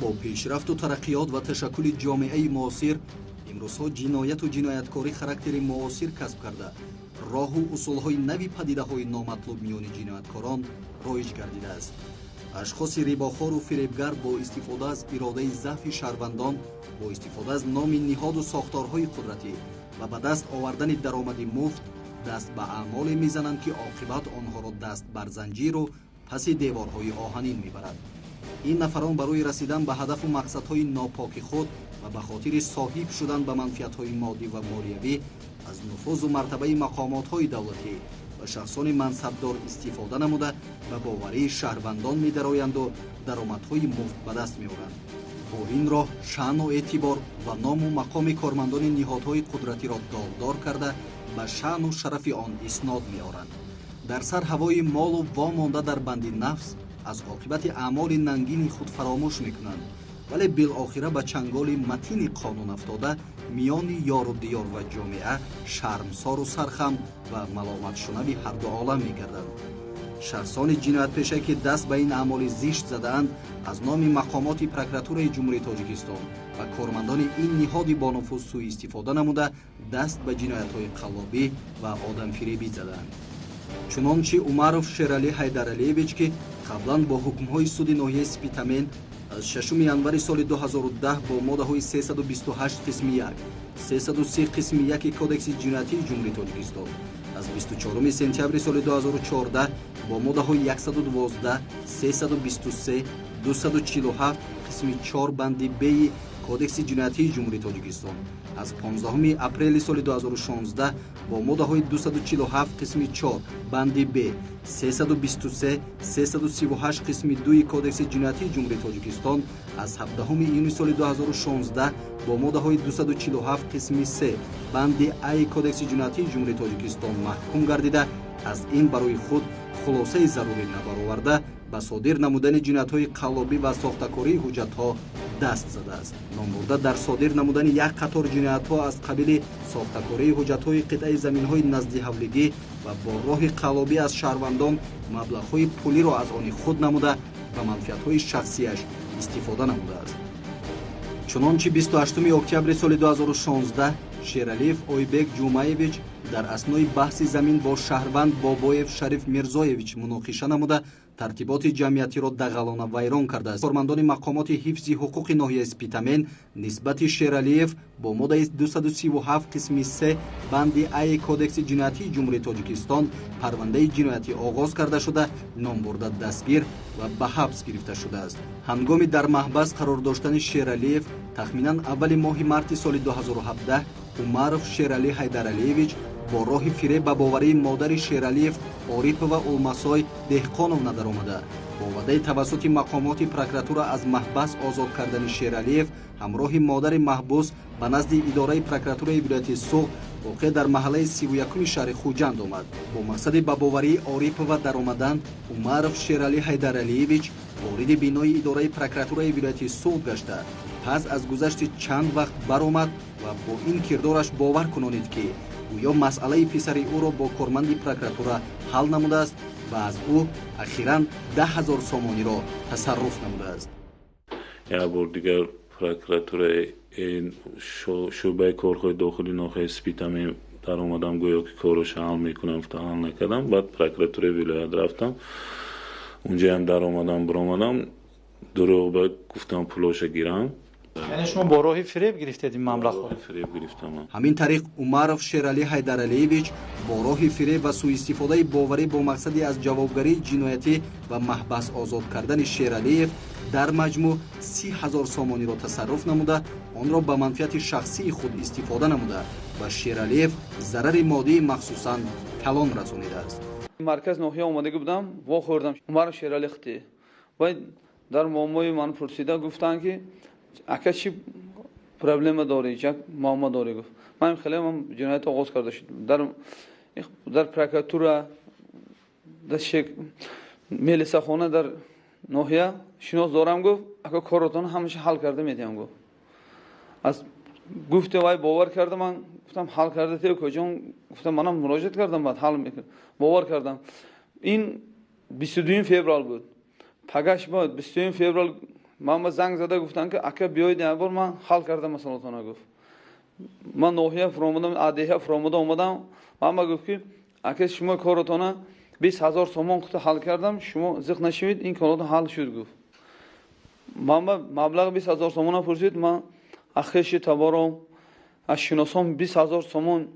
با پیشرفت و ترقیات و تشکل جامعه معاصر امروزها جنایت و جنایتکاری خاراکتر معاصر کسب کرده راه و اصولهای نوی پدیده‌های نامطلوب میان جنایتکاران رایج گردیده است. اشخاص ریباخوار و فریبگر با استفاده از اراده ضعف شهروندان، با استفاده از نام نهاد و ساختارهای قدرتی و به دست آوردن درآمد مفت دست به اعمال میزنند که عاقبت آنها را دست بر زنجیر و پس دیوارهای آهنین میبرد. این نفران برای رسیدن به هدف و مقصدهای ناپاک خود و به خاطر صاحب شدن به منفعت‌های مادی و مالیوی از نفوذ و مرتبه مقامات‌های دولتی و شخصان منصبدار استفاده نموده و باوری شهروندان می‌درآیند و درآمدهای مفت به دست می‌آورند. با این راه شأن و اعتبار و نام و مقام کارمندان نهادهای قدرتی را داغدار کرده به شأن و شرف آن اسناد می‌آورند. در سر هوای مال و وامانده در بند نفس از عاقبت اعمال ننگین خود فراموش میکنند، ولی بالاخره به چنگال متین قانون افتاده میان یار و دیار و جامعه شرمسار و سرخم و ملامت شنوی هر دو عالم میگردند. شخصان جنایت پیشه که دست به این اعمال زشت زدند از نام مقامات پروکراتورای جمهوری تاجیکستان و کارمندان این نهاد با نفوذ سوء استفاده نموده دست به جنایت‌های قلابی و آدمفریبی زدند. چنانچه عمرов شیرعلی حیدرعلیویچ که قبلا با حکم‌های سود ناحیه سپیتامن از 6 январи соли 2010 با моддаҳои 328 қисми 1, 330 қисми 1 кодекси ҷиноятии ҷумҳурии Тоҷикистон, аз 24 сентябри соли 2014 با моддаҳои 112, 323, 247 қисми 4 банди Б кодекси ҷиноятии ҷумҳурии Тоҷикистон, аз 15 апрели соли 2016 با моддаҳои 247 қисми 4 банди Б, 323, 338 қисми 2 кодекси ҷиноятии ҷумҳурии Тоҷикистон, аз 17 июни соли 2016 با моддаҳои 247 қисми 3 банди А кодекси ҷиноятии ҷумҳурии Тоҷикистон маҳкум гардида аз ин барои худ хулосаи зарурӣ набароварда ба содир намудани ҷиноятҳои қаллобӣ ва сохтакории ҳуҷҷатҳо даст задааст. номбурда дар содир намудани як қатор ҷиноятҳо аз қабили сохтакории ҳуҷҷатҳои қитъаи заминҳои назди ҳавлигӣ ва бо роҳи қаллобӣ аз шаҳрвандон маблағҳои пулиро аз они худ намуда ба манфиатҳои шахсияш истифода намудааст. чунончи 28 октябри соли 2016 шералиев ойбек ҷумаевич дар аснои баҳси замин бо шаҳрванд бобоев шариф мирзоевич муноқиша намуда тартиботи ҷамъиятиро дағалона вайрон кардааст. кормандони мақомоти ҳифзи ҳуқуқи ноҳияи Спитамен нисбати Шералиев бо моддаи 237 қисми 3 банди А кодекси ҷиноятии ҷумҳурии Тоҷикистон парвандаи ҷиноятӣ оғоз карда шуда ном бурда дастгир ва ба ҳабс гирифта шудааст. ҳангоми дар маҳбас қарор доштани Шералиев тахминан аввали моҳи марти соли 2017 Умаров Шерали Ҳайдаралиевич бо роҳи фиреб ба боварии модари Шералиев Орипова Улмасой Деҳқоновна даромада бо ваъдаи тавассути мақомоти прокуратура аз маҳбас озод кардани Шералиев ҳамроҳи модари маҳбус ба назди идораи прокуратураи вилояти Суғ воқеъ дар маҳаллаи 31 шаҳри Хуҷанд омад. бо мақсади ба боварии Орипова даромадан Умаров Шерали Ҳайдаралиевич вориди бинои идораи прокуратураи вилояти Суғ гашта пас аз гузашти чанд вақт баромад ва бо ин кирдораш бовар кунонид ки гӯё масъалаи писари ӯро бо корманди прокуратура ҳал намудааст ва аз ӯ ахиран 10 000 сомониро тасарруф намудааст. як бор дигар прокуратураи шӯъбаи корҳои дохили ноҳияи Спитамин дар омадам гӯё ки корашо ҳал мекунам, ҳал накардам. баъд прокуратураи вилоят рафтам, унҷаам дар омадам биромадам, дурӯғ гуфтам пулоша гирам. یعنی شما با راه فریب گرفتید این مبلغ رو؟ فریب گرفتم. ҳамин тариқ Умаров Шерали Ҳайдаралиевич бо роҳи фиреб ва сӯистифодаи боварӣ бо мақсади аз ҷавобгарии ҷиноятӣ ва маҳбас озод кардани Шералиев дар маҷмӯъ 30 000 сомониро тасарруф намуда онро ба манфиати шахсии худ истифода намуда ба Шералиев зарари моддии махсусан калон расонидааст. марказ ноҳия омадагӣ будам, во хӯрдам Умаров Шерали хити ва дар муаммои ман пурсида гуфтанд ки ака чӣ проблема дорӣ, як муаммо дорӣ? гуфт ман хеле ҷиноят оғоз карда шуд дар прокуратура дар милисахона дар ноҳия шинос дорам. гуфт ака коротон ҳамаша ҳал карда медиҳам. гуфт аз гуфте вай бовар карда. ман гуфтам ҳал карда те куҷон? гуфтам манам муроҷиат кардам, баъд ҳал мекард. бовар кардам. ин 22 феврал буд. пагаш буд 22 феврал ман ба занг зада гуфтам ки ака биёед як бор ман ҳал карда масъалатона гуфт. ман ноҳия фуромадам, адеҳа фуромада омадам. ман ба гуфт ки ака шумо коротона 20,000 сомон қута ҳал кардам, шумо зиқ нашавед, ин корото ҳал шуд гуфт. ман ба маблағ 20,000 сомона пурсид. ман ахеши табором аз шиносон 20,000 сомон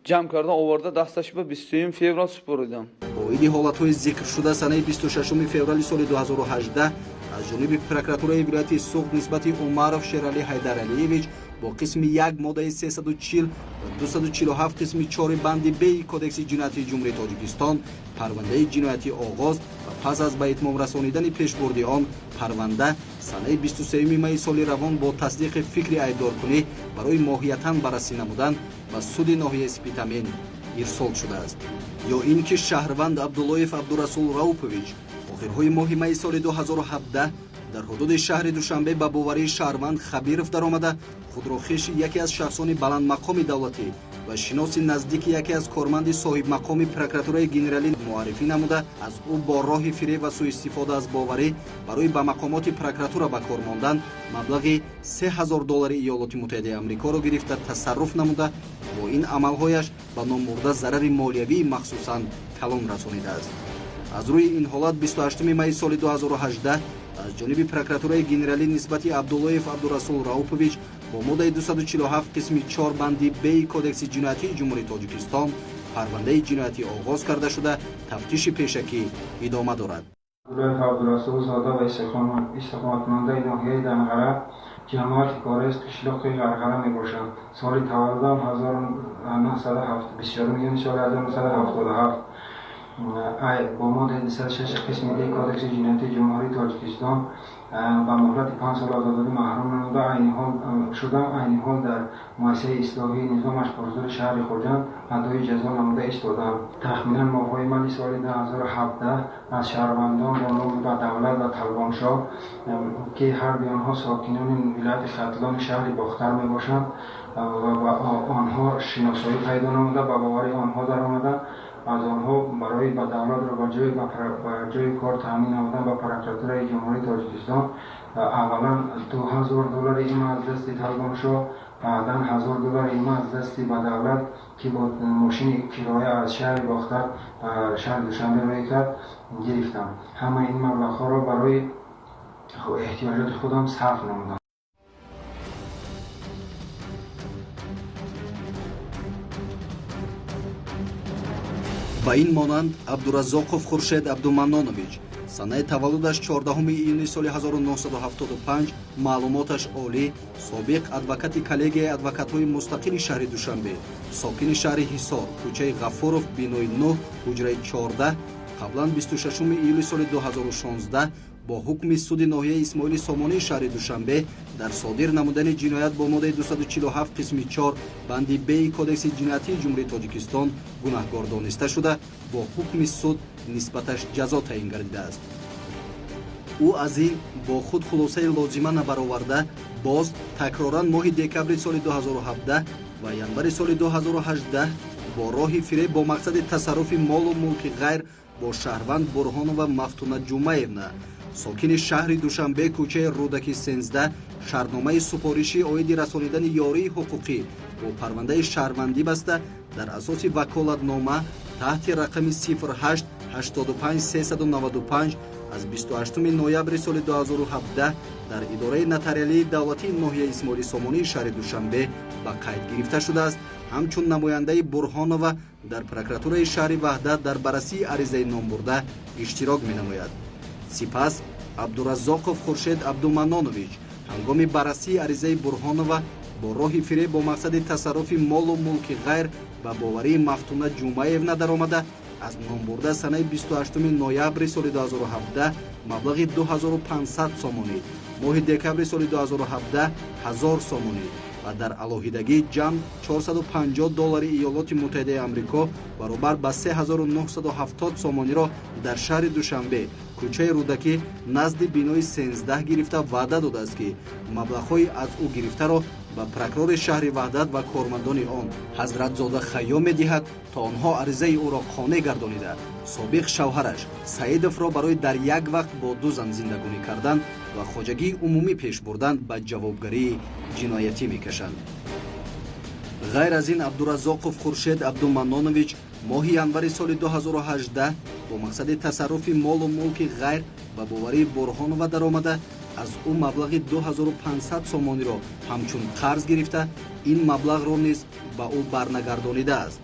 ҷамъ карда оварда дасташ ба 20 феврал супоридам. оиди ҳолатҳои зикршуда санаи 26 феврали соли 2018 аз ҷониби прокуратураи вилояти Суғд нисбати Умаров Шералӣ Ҳайдаралиевич бо қисми 1 моддаи 340 ва 247 қисми 4 банди б кодекси ҷиноятии ҷумҳурии Тоҷикистон парвандаи ҷиноятӣ оғоз ва пас аз ба итмом расонидани пешбурди он парванда санаи 23 майи соли равон бо тасдиқи фикри айбдоркунӣ барои моҳиятан баррасӣ намудан ба суди ноҳияи Спитамен ирсол шудааст. ё ин ки шаҳрванд Абдуллоев Абдурасул Раупович охирҳои моҳи майи соли 2017 дар ҳудуди шаҳри Душанбе ба боварии шаҳрванд Хабиров даромада худро хиши яке аз шахсони баландмақоми давлатӣ ва шиноси наздики яке аз корманди соҳибмақоми прокуратураи генералӣ муаррифӣ намуда аз ӯ бо роҳи фиреб ва сӯистифода аз боварӣ барои ба мақомоти прокуратура ба кор мондан маблағи $3,000 Иёлоти Муттаҳидаи Амрикоро гирифта тасарруф намуда бо ин амалҳояш ба номбурда зарари молиявии махсусан калон расонидааст. аз рӯи ин ҳолат 28 майи соли 2018 аз ҷониби прокуратураи генералӣ нисбати Абдуллоев Абдурасул Раупович бо моддаи 247 қисми 4 банди б кодекси ҷиноятии ҷумҳурии Тоҷикистон парвандаи ҷиноятӣ оғоз карда шуда тафтиши пешакӣ идома дорад. Абдуллоев Абдурасул Зода ва истиқоматмандаи ноҳияи Данғара ҷамоати корес қишлоқи Ғарғара мебошад. соли таваллудам 1970 24 соли 1977 با ماده 206 قسم دی کودکس جنایتی جمهوری تاجیکستان با مهلت 5 سال آزادی محروم نموده عین حال در مؤسسه اصلاحی نظامش حضور شهر خوجند ادای جزا نموده ایستادند. تخمینا ماه‌های مالی سال 2017 از شهروندان با نام و دولت و طلبانشاه که هر دوی آنها ساکنان ولایت ختلان شهر باختر میباشند و آنها شناسایی پیدا نموده و باوری آنها در آمده از آنها برای به دولت را به جای کار تامین نمودن به پروکراتورای جمهوری تاجیکستان اولا $2,000 ایما از دست طلبانشاه بعدا $1,000 ایما از دست به دولت که با ماشین کرایه از شهر باختر شهر دوشنبه روی کرد گرفتم. همه این مبلغ‌ها را برای احتیاجات خودم صرف نمودم. ба ин монанд Абдураззоқов Хуршед Абдуманнонович санаи таваллудаш 14 июни соли 1975 маълумоташ олӣ, собиқ адвокати коллегияи адвокатҳои мустақили шаҳри Душанбе, сокини шаҳри Ҳисор, кӯчаи Ғафуров, бинои 9, ҳуҷраи 14, қаблан 26 июли соли 2016 бо ҳукми суди ноҳияи Исмоили Сомонии шаҳри Душанбе дар содир намудани ҷиноят бо моддаи 247 қисми 4 банди б кодекси ҷиноятии ҷумҳурии Тоҷикистон гунаҳкор дониста шуда бо ҳукми суд нисбаташ ҷазо таъин гардидааст. ӯ аз ин бо худ хулосаи лозима набароварда боз такроран моҳи декабри соли 2017 ва январи соли 2018 бо роҳи фиреб бо мақсади тасарруфи молу мулки ғайр бо шаҳрванд Бурҳонова Мафтуна Ҷумаевна сокини шаҳри Душанбе, кӯчаи Рудаки 13 шартномаи супориши оиди расонидани ёрии ҳуқуқӣ бо парвандаи шаҳрвандӣ баста дар асоси ваколатнома таҳти рақами 08 85 395 аз 28 ноябри соли 2017 дар идораи нотариалии давлатии ноҳияи Исмоили Сомонии шаҳри Душанбе ба қайд гирифта шудааст. ҳамчун намояндаи Бурҳонова дар прокуратураи шаҳри Ваҳдат дар баррасии аризаи номбурда иштирок менамояд. сипас Абдураззоқов Хуршед Абдуманнонович ҳангоми баррасии аризаи Бурҳонова бо роҳи фиреб бо мақсади тасарруфи молу мулки ғайр ба боварии Мафтуна Ҷумаевна даромада аз номбурда санаи 28 ноябри соли 2017 маблағи 2500 сомонӣ, моҳи декабри соли 2017 1000 сомонӣ ва дар алоҳидагӣ ҷамъ $450 Иёлоти Муттаҳидаи Амрико баробар ба 3970 сомониро дар шаҳри Душанбе, кӯчаи Рудакӣ назди бинои 13 гирифта ваъда додааст ки маблағҳои аз ӯ гирифтаро ба прокурори шаҳри ваҳдат ва кормандони он ҳазратзода хайё медиҳад, то онҳо аризаи ӯро қонеъ гардонида собиқ шавҳараш Саидовро барои дар як вақт бо ду зан зиндагонӣ кардан ва хоҷагии умумӣ пеш бурдан ба ҷавобгарии ҷиноятӣ мекашанд. ғайр аз ин, Абдураззоқов Хуршед Абдуманнонович моҳи январи соли 2018 бо мақсади тасарруфи молу мулки ғайр ба боварии Бурҳонова даромада, аз ӯ маблағи 2500 сомониро ҳамчун қарз гирифта, ин маблағро низ ба ӯ барнагардонидааст.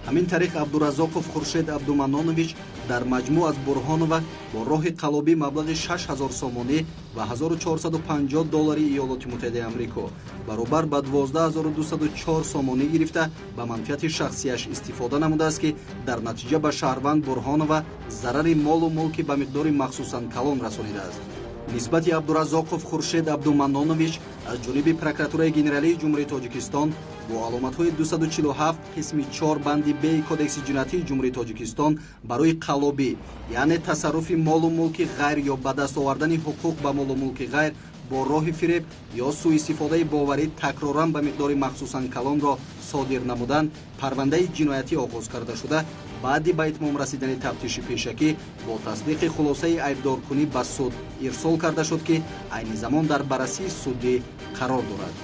ҳамин тариқ Абдураззоқов Хуршед Абдуманнонович дар маҷмӯъ аз Бурҳонова бо роҳи қалобӣ маблағи 6000 сомонӣ ва $1450 Иёлоти Муттаҳидаи Амрико баробар ба 12204 сомонӣ гирифта ба манфиати шахсияш истифода намудааст, ки дар натиҷа ба шаҳрванд Бурҳонова зарари молу мулки ба миқдори махсусан калон расонидааст. нисбати Абдураззоқов Хуршед Абдуманнонович аз ҷониби Прокуратураи Генералии Ҷумҳурии Тоҷикистон бо аломатҳои 247 қисми 4 банди Б Кодекси ҷиноятии Ҷумҳурии Тоҷикистон барои қалобӣ, яъне тасарруфи молу мулки ғайр ё ба даст овардани ҳуқуқ ба молу мулки ғайр бо роҳи фиреб ё сӯистифодаи боварӣ такроран ба миқдори махсусан калонро содир намудан, парвандаи ҷиноятӣ оғоз карда шуда, баъди ба итмом расидани тафтиши пешакӣ бо тасдиқи хулосаи айбдоркунӣ ба суд ирсол карда шуд, ки айни замон дар баррасии судӣ қарор дорад.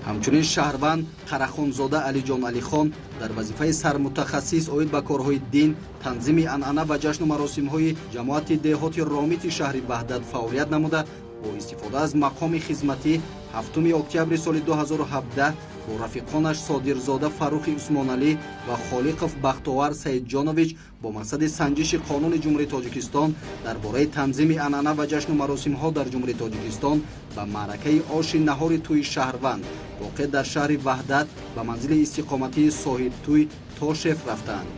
ҳамчунин шаҳрванд Қарахонзода Алиҷон Алихон дар вазифаи сармутахассис оид ба корҳои дин, танзими анъана ва ҷашну маросимҳои ҷамоати деҳоти ромити шаҳри Ваҳдат фаъолият намуда, бо истифода аз мақоми хизматӣ 7 октябри соли 2017 бо рафиқонаш Содирзода Фаррухи Усмоналӣ ва Холиқов Бахтовар Саидҷонович бо мақсади санҷиши Қонуни Ҷумҳурии Тоҷикистон дар бораи танзими анъана ва ҷашну маросимҳо дар Ҷумҳурии Тоҷикистон ба маъракаи оши наҳори тӯи шаҳрванд воқеъ дар шаҳри Ваҳдат ба манзили истиқоматии соҳибтӯй Тошев рафтанд.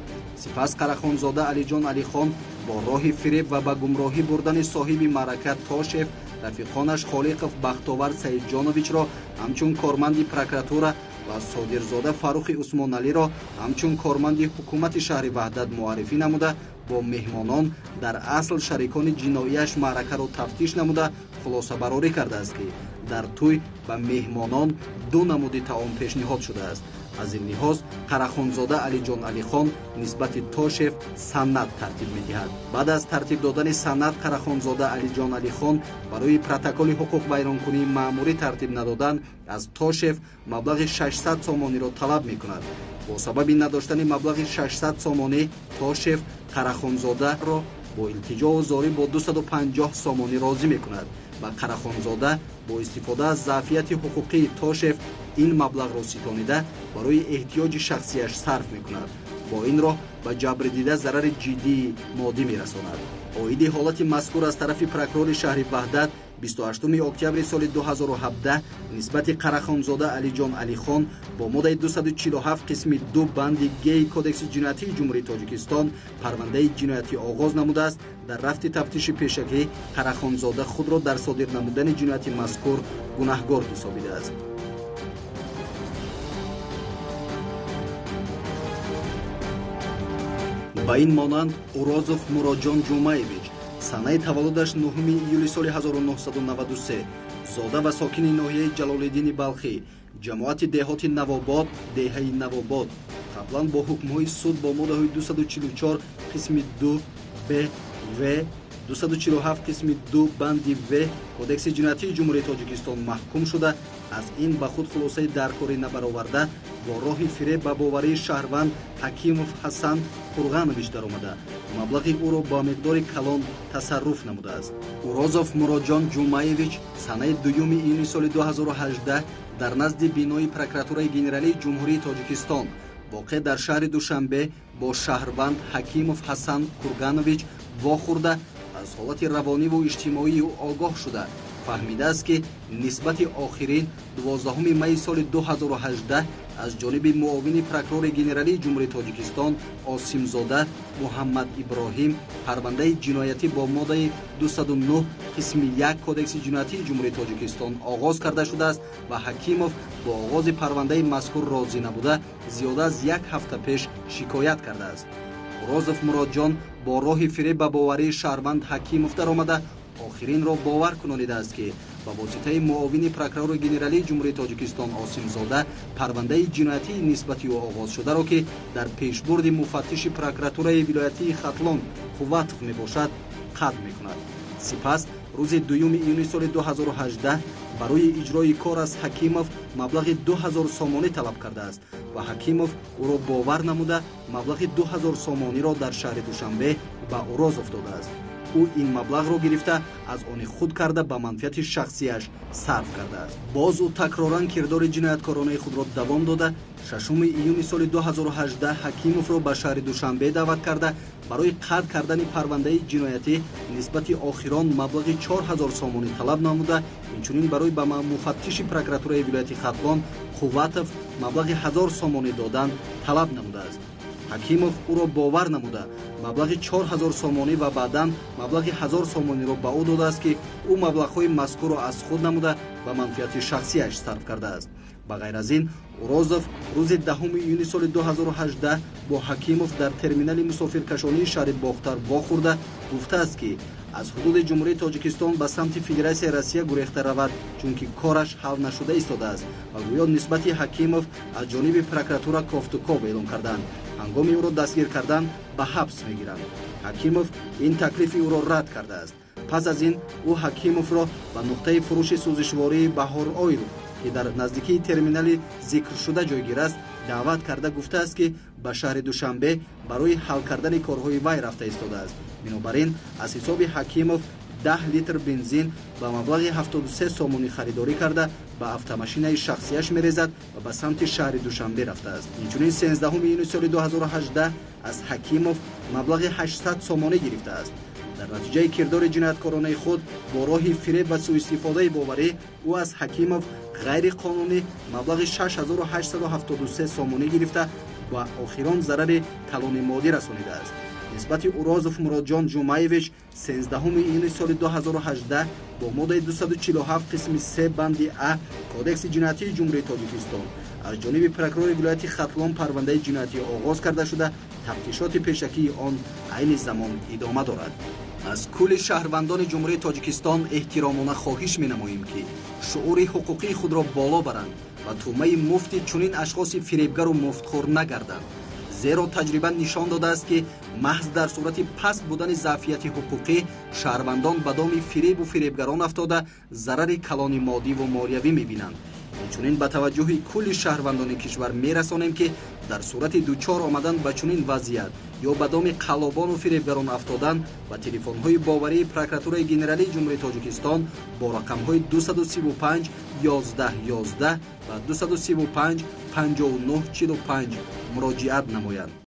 сипас Қарахонзода Алиҷон Алихон бо роҳи фиреб ва ба гумроҳӣ бурдани соҳиби маърака Тошев рафиқонаш Холиқов Бахтовар Саидҷоновичро ҳамчун корманди прокуратура ва Содирзода Фаррухи Усмоналиро ҳамчун корманди ҳукумати шаҳри Ваҳдат муаррифӣ намуда, бо меҳмонон дар асл шарикони ҷиноияш маъракаро тафтиш намуда хулосабарорӣ кардааст, ки дар тӯй ба меҳмонон ду намуди таом пешниҳод шудааст. аз ин лиҳоз Қарахонзода Алиҷон Алихон нисбати Тошев санад тартиб медиҳад. баъд аз тартиб додани санад Қарахонзода Алиҷон Алихон барои протоколи ҳуқуқ вайронкунии маъмурӣ тартиб надодан аз Тошев маблағи 600 сомониро талаб мекунад. бо сабаби надоштани маблағи 600 сомонӣ Тошев Қарахонзодаро бо илтиҷоу зорӣ бо 250 сомонӣ розӣ мекунад ва Қарахонзода бо истифода аз заъфияти ҳуқуқии Тошев ин маблағро ситонида барои эҳтиёҷи шахсияш сарф мекунад. бо ин роҳ ба ҷабрдида зарари ҷиддии моддӣ мерасонад. оиди ҳолати мазкур аз тарафи прокурори шаҳри Ваҳдат 28 октябри соли 2017 нисбати Қарахонзода Алиҷон Алихон бо моддаи 247 қисми 2 банди Г Кодекси ҷиноятии Ҷумҳурии Тоҷикистон парвандаи ҷиноятӣ оғоз намудааст. дар рафти тафтиши пешакӣ Қарахонзода худро дар содир намудани ҷинояти мазкур гунаҳгор ҳисобидааст. ба ин монанд Урозов Муроҷон Ҷумаевич санаи таваллудаш 9 июли соли 1993, зода ва сокини ноҳияи Ҷалолиддини Балхӣ, ҷамоати деҳоти Навобод, деҳаи Навобод, қаблан бо ҳукмҳои суд бо моддаҳои 244 қисми 2 Б В 247 қисми 2 банди В Кодекси ҷиноятии Ҷумҳурии Тоҷикистон маҳкум шуда, аз ин ба худ хулосаи даркорӣ набароварда бо роҳи фиреб ба боварии шаҳрванд Ҳакимов Ҳасан Қурғанович даромада маблағи ӯро ба миқдори калон тасарруф намудааст. Урозов Муроҷон Ҷумаевич санаи 2 июни соли 2018 дар назди бинои Прокуратураи Генералии Ҷумҳурии Тоҷикистон воқеъ дар шаҳри Душанбе бо шаҳрванд Ҳакимов Ҳасан Қурғанович вохӯрда аз ҳолати равониву иҷтимоии ӯ огоҳ шуда фаҳмидааст, ки нисбати охирин 12 майи соли 2018 аз ҷониби муовини прокурори Генералии Ҷумҳурии Тоҷикистон Осимзода Муҳаммад Иброҳим парвандаи ҷиноятӣ бо моддаи 209 қисми 1 Кодекси ҷиноятии Ҷумҳурии Тоҷикистон оғоз карда шудааст ва Ҳакимов бо оғози парвандаи мазкур розӣ набуда зиёда аз 1 ҳафта пеш шикоят кардааст. Урозов Муроҷон бо роҳи фиреб ба боварии шаҳрванд Ҳакимов даромада охиринро бовар кунонидааст ки ба воситаи муовини прокурори генералии ҷумҳурии тоҷикистон осимзода парвандаи ҷиноятии нисбати ӯ оғоз шударо ки дар пешбурди муфаттиши прокуратураи вилоятии хатлон қувватов мебошад қатъ мекунад. сипас рӯзи 2 июни соли 2018 барои иҷрои кор аз ҳакимов маблағи 2000 сомонӣ талаб кардааст ва ҳакимов ӯро бовар намуда маблағи 2000 сомониро дар шаҳри душанбе ба уроз офтодааст. ӯ ин маблағро гирифта аз они худ карда ба манфиати шахсияш сарф кардааст. боз ӯ такроран кирдори ҷинояткоронаи худро давом дода 6 июни соли 2018 ҳакимовро ба шаҳри душанбе даъват карда барои қатъ кардани парвандаи ҷиноятӣ нисбати охирон маблағи 4000 сомонӣ талаб намуда, инчунин барои ба муфаттиши прокуратураи вилояти хатлон қувватов маблағи 1000 сомонӣ додан талаб намудааст. ҳакимов ӯро бовар намуда маблағи 4000 сомонӣ ва баъдан маблағи 1000 сомониро ба ӯ додааст ки ӯ маблағҳои мазкурро аз худ намуда ба манфиати шахсияш сарф кардааст. ба ғайр аз ин урозов рӯзи 10 июни соли 2018 бо ҳакимов дар терминали мусофиркашонии шаҳри бохтар вохӯрда гуфтааст ки аз ҳудуди ҷумҳурии тоҷикистон ба самти федератсияи россия гурехта равад, чунки кораш ҳал нашуда истодааст ва гӯё нисбати ҳакимов аз ҷониби прокуратура кофтуков эълон кардаанд. ҳангоми ӯро дастгир кардан ба ҳабс мегиранд. ҳакимов ин таклифи ӯро рад кардааст. пас аз ин ӯ ҳакимовро ба нуқтаи фурӯши сӯзишвории баҳор ойл ки дар наздикии терминали зикршуда ҷойгир аст даъват карда гуфтааст ки ба шаҳри душанбе барои ҳал кардани корҳои вай рафта истодааст. бинобар ин аз ҳисоби ҳакимов 10 литр бензин ба маблағи 73 сомонӣ харидорӣ карда ба автомашинаи шахсияш мерезад ва ба самти шаҳри душанбе рафтааст. инчунин 13 июни соли 2018 аз ҳакимов маблағи 800 сомонӣ гирифтааст. дар натиҷаи кирдори ҷинояткоронаи худ бо роҳи фиреб ва сӯистифодаи боварӣ ӯ аз ҳакимов ғайриқонунӣ маблағи 6873 сомонӣ гирифта ба охирон зарари калони моддӣ расонидааст. нисбати урозов муродҷон ҷумаевич 13 июни соли 2018 бо моддаи 247 қисми 3 банди А кодекси ҷиноятии ҷумҳурии тоҷикистон аз ҷониби прокурори вилояти хатлон парвандаи ҷиноятӣ оғоз карда шуда тафтишоти пешакии он айни замон идома дорад. аз кулли шаҳрвандони ҷумҳурии тоҷикистон эҳтиромона хоҳиш менамоем ки шуъури ҳуқуқии худро боло баранд ва тӯҳмаи муфти чунин ашхоси фиребгару муфтхӯр нагарданд. зеро таҷриба нишон додааст ки маҳз дар сурати паст будани заъфияти ҳуқуқӣ шаҳрвандон ба доми фиребу фиребгарон афтода зарари калони моддиву молиявӣ мебинанд. инчунин ба таваҷҷӯҳи кулли шаҳрвандони кишвар мерасонем ки дар сурати дучор омадан ба чунин вазъият ё ба доми қаллобону фиребгарон афтодан ба телефонҳои боварии прокуратураи генералии ҷумҳурии тоҷикистон бо рақамҳои 235 11 11 ва 235 59 45 муроҷиат намоянд.